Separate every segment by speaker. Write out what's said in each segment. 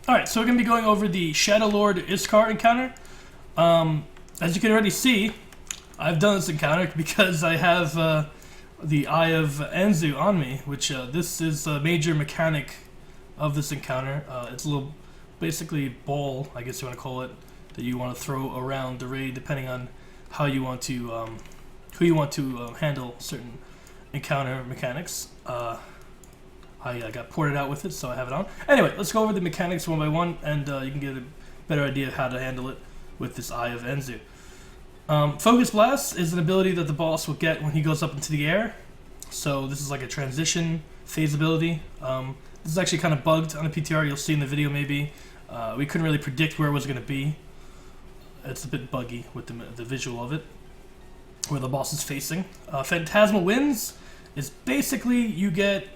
Speaker 1: Alright, so we're going to be going over the Shadow Lord Iskar encounter. As you can already see, I've done this encounter because I have the Eye of Anzu on me, which this is a major mechanic of this encounter. It's a little, basically ball, I guess you want to call it, that you want to throw around the raid depending on how you want to, who you want to handle certain encounter mechanics. I got ported out with it, so I have it on. Anyway, let's go over the mechanics one by one, and you can get a better idea of how to handle it with this Eye of Anzu. Focus Blast is an ability that the boss will get when he goes up into the air. So this is like a transition phase ability. This is actually kind of bugged on the PTR. You'll see in the video maybe. We couldn't really predict where it was going to be. It's a bit buggy with the visual of it, where the boss is facing. Phantasmal Winds is basically you get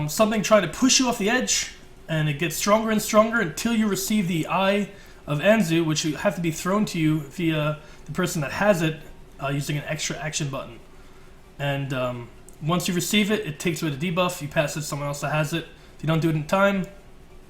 Speaker 1: something trying to push you off the edge, and it gets stronger and stronger until you receive the Eye of Anzu, which you have to be thrown to you via the person that has it using an extra action button. And once you receive it, it takes away the debuff. You pass it to someone else that has it. If you don't do it in time,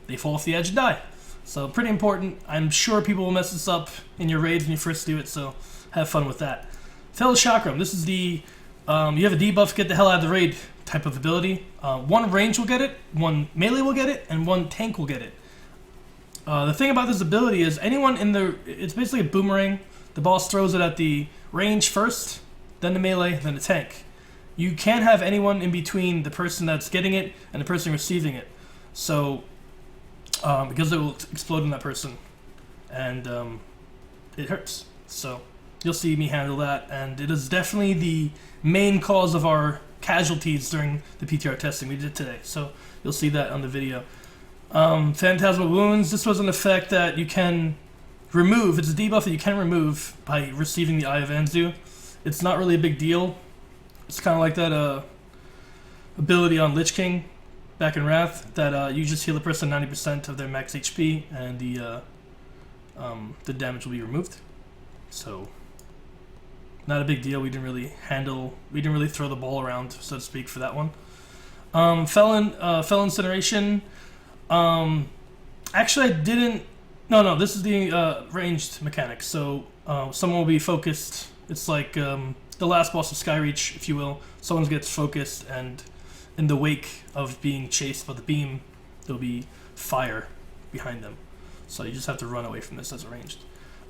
Speaker 1: they fall off the edge and die. So pretty important. I'm sure people will mess this up in your raids when you first do it, so have fun with that. Fel Chakram. This is the you have a debuff, get the hell out of the raid type of ability. One range will get it, one melee will get it, and one tank will get it. The thing about this ability is anyone in the... It's basically a boomerang. The boss throws it at the range first, then the melee, then the tank. You can't have anyone in between the person that's getting it and the person receiving it. So, because it will explode on that person, and it hurts. So, you'll see me handle that, and it is definitely the main cause of our casualties during the PTR testing we did today. So, you'll see that on the video. Phantasmal Wounds, this was an effect that you can remove. It's a debuff that you can remove by receiving the Eye of Anzu. It's not really a big deal. It's kind of like that ability on Lich King back in Wrath, that you just heal a person 90% of their max HP, and the damage will be removed. So, not a big deal. We didn't really throw the ball around, so to speak, for that one. Fel Incineration. Actually, I didn't... No, this is the ranged mechanic. So, someone will be focused. It's like the last boss of Skyreach, if you will. Someone gets focused, and in the wake of being chased by the beam, there'll be fire behind them. So you just have to run away from this as a ranged.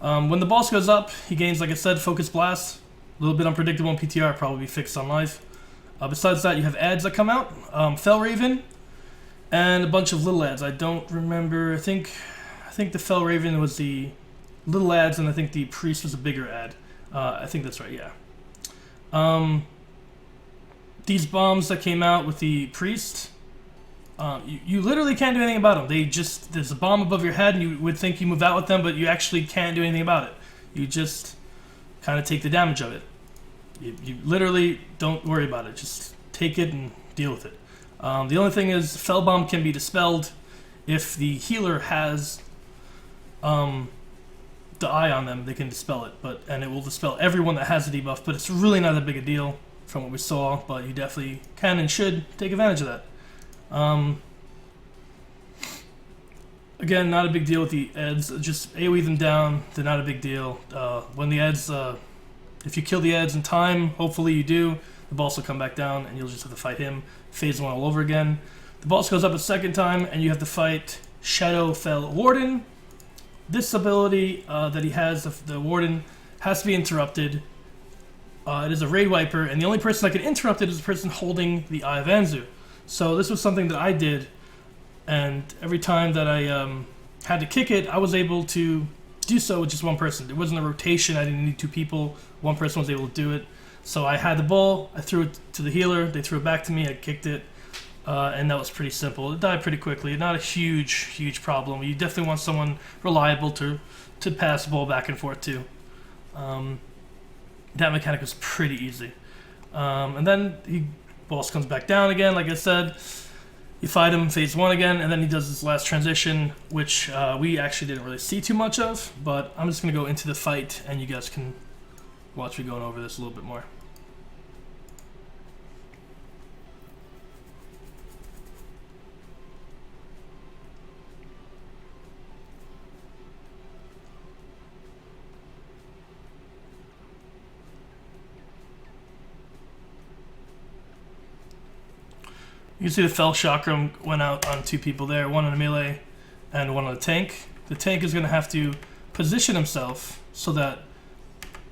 Speaker 1: When the boss goes up, he gains, like I said, Focus Blast. A little bit unpredictable in PTR, probably be fixed on live. Besides that, you have ads that come out. Fel Raven, and a bunch of little ads. I don't remember. I think the Fel Raven was the little ads, and I think the Priest was a bigger ad. I think that's right, yeah. These bombs that came out with the Priest, you literally can't do anything about them. There's a bomb above your head, and you would think you move out with them, but you actually can't do anything about it. You just kind of take the damage of it. You literally don't worry about it. Just take it and deal with it. The only thing is, Fel Bomb can be dispelled if the healer has the eye on them. They can dispel it, and it will dispel everyone that has a debuff. But it's really not that big a deal from what we saw. But you definitely can and should take advantage of that. Again, not a big deal with the Eds. Just AoE them down. They're not a big deal. When the Eds, if you kill the Eds in time, hopefully you do, the boss will come back down, and you'll just have to fight him. Phase 1 all over again. The boss goes up a second time, and you have to fight Shadowfell Warden. This ability that he has, the Warden, has to be interrupted. It is a raid wiper, and the only person that can interrupt it is the person holding the Eye of Anzu. So this was something that I did, and every time that I had to kick it, I was able to do so with just one person. It wasn't a rotation. I didn't need two people. One person was able to do it. So I had the ball, I threw it to the healer, they threw it back to me, I kicked it, and that was pretty simple. It died pretty quickly. Not a huge problem. You definitely want someone reliable to pass the ball back and forth to. That mechanic was pretty easy. And then the boss comes back down again, like I said. You fight him, phase 1 again, and then he does this last transition, which we actually didn't really see too much of, but I'm just going to go into the fight, and you guys can watch me going over this a little bit more. You can see the Fel Chakram went out on 2 people there, one on a melee and one on a tank. The tank is going to have to position himself so that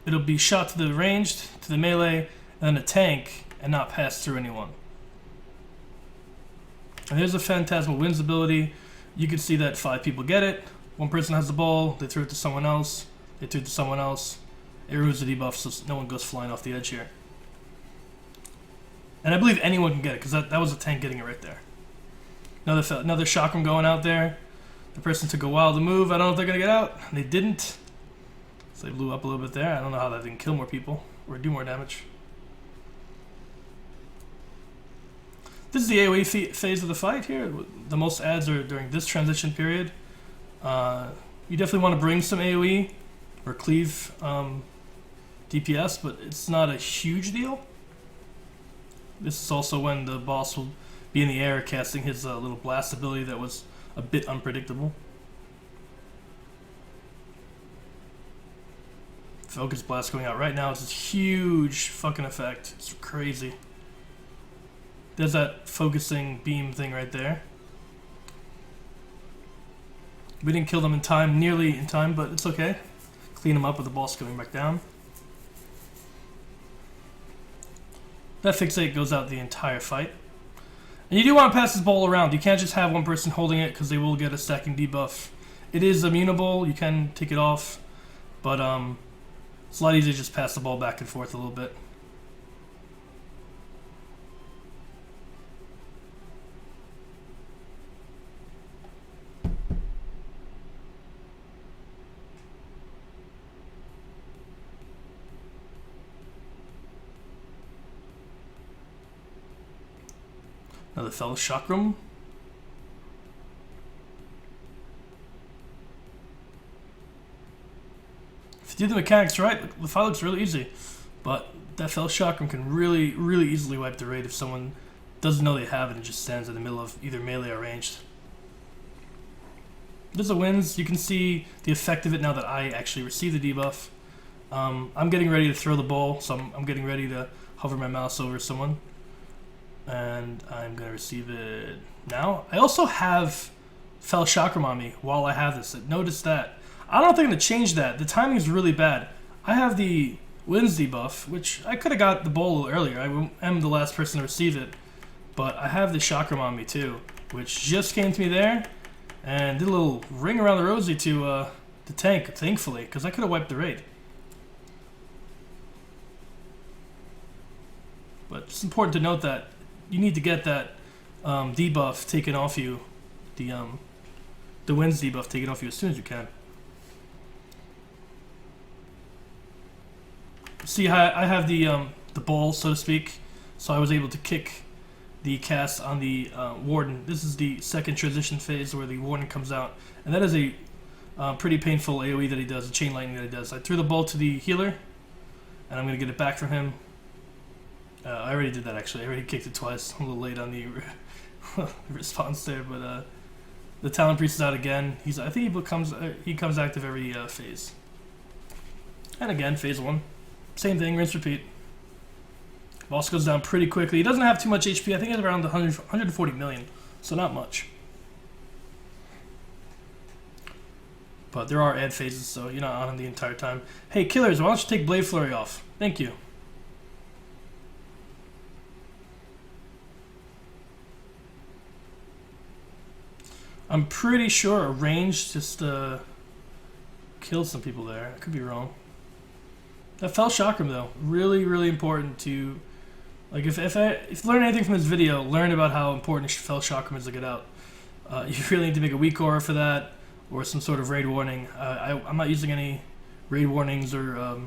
Speaker 1: it'll be shot to the ranged, to the melee, and then a tank, and not pass through anyone. And here's a Phantasmal Winds ability. You can see that 5 people get it. One person has the ball, they throw it to someone else, they throw it to someone else. It removes the debuff so no one goes flying off the edge here. And I believe anyone can get it, because that was a tank getting it right there. Another Chakram going out there. The person took a while to move. I don't know if they're going to get out. They didn't. So they blew up a little bit there. I don't know how that didn't kill more people or do more damage. This is the AoE phase of the fight here. The most adds are during this transition period. You definitely want to bring some AoE or cleave DPS, but it's not a huge deal. This is also when the boss will be in the air casting his little blast ability that was a bit unpredictable. Focus Blast going out right now. It's this huge fucking effect. It's crazy. There's that focusing beam thing right there. We didn't kill them in time, nearly in time, but it's okay. Clean them up with the boss coming back down. That fixate goes out the entire fight. And you do want to pass this ball around. You can't just have one person holding it because they will get a stacking debuff. It is immutable. You can take it off. But it's a lot easier to just pass the ball back and forth a little bit. Another Fel Chakram. If you do the mechanics right, the fight looks really easy. But that Fel Chakram can really, really easily wipe the raid if someone doesn't know they have it and just stands in the middle of either melee or ranged. There's a wins. You can see the effect of it now that I actually receive the debuff. I'm getting ready to throw the ball, so I'm getting ready to hover my mouse over someone. And I'm going to receive it now. I also have Fel Chakram on me while I have this. Notice that. I don't think I'm going to change that. The timing is really bad. I have the Winds debuff, which I could have got the ball a little earlier. I am the last person to receive it. But I have the Chakram on me too, which just came to me there. And did a little ring around the rosy to the tank, thankfully, because I could have wiped the raid. But it's important to note that you need to get that debuff taken off you, the Winds debuff taken off you as soon as you can. See, I have the ball, so to speak, so I was able to kick the cast on the Warden. This is the second transition phase where the Warden comes out, and that is a pretty painful AoE that he does, a chain lightning that he does. I threw the ball to the healer, and I'm going to get it back from him. I already did that actually. I already kicked it twice. I'm a little late on the response there, but the Talon Priest is out again. I think he comes active every phase. And again, phase 1, same thing, rinse, repeat. Boss goes down pretty quickly. He doesn't have too much HP. I think it's around 140 million, so not much. But there are add phases, so you're not on him the entire time. Hey, killers, why don't you take Blade Flurry off? Thank you. I'm pretty sure a range just killed some people there. I could be wrong. That Fel Chakram though, really, really important to, like, if you learn anything from this video, learn about how important Fel Chakram is to get out. You really need to make a weak aura for that, or some sort of raid warning. I'm not using any raid warnings or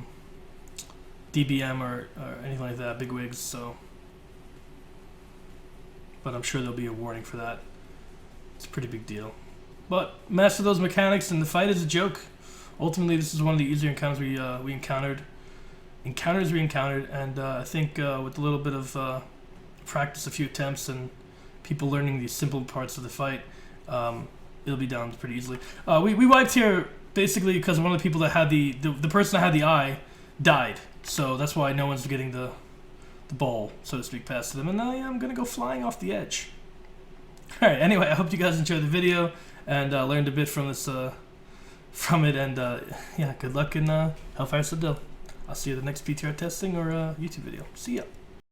Speaker 1: DBM or anything like that, big wigs. So, but I'm sure there'll be a warning for that. It's a pretty big deal. But master those mechanics and the fight is a joke. Ultimately, this is one of the easier encounters we encountered. And I think with a little bit of practice, a few attempts, and people learning these simple parts of the fight, it'll be down pretty easily. We wiped here basically because one of the people that had the person that had the eye died. So that's why no one's getting the ball, so to speak, past them. And I am going to go flying off the edge. Alright, anyway, I hope you guys enjoyed the video and learned a bit from this, from it, and yeah, good luck in Hellfire Citadel. I'll see you at the next PTR testing or YouTube video. See ya!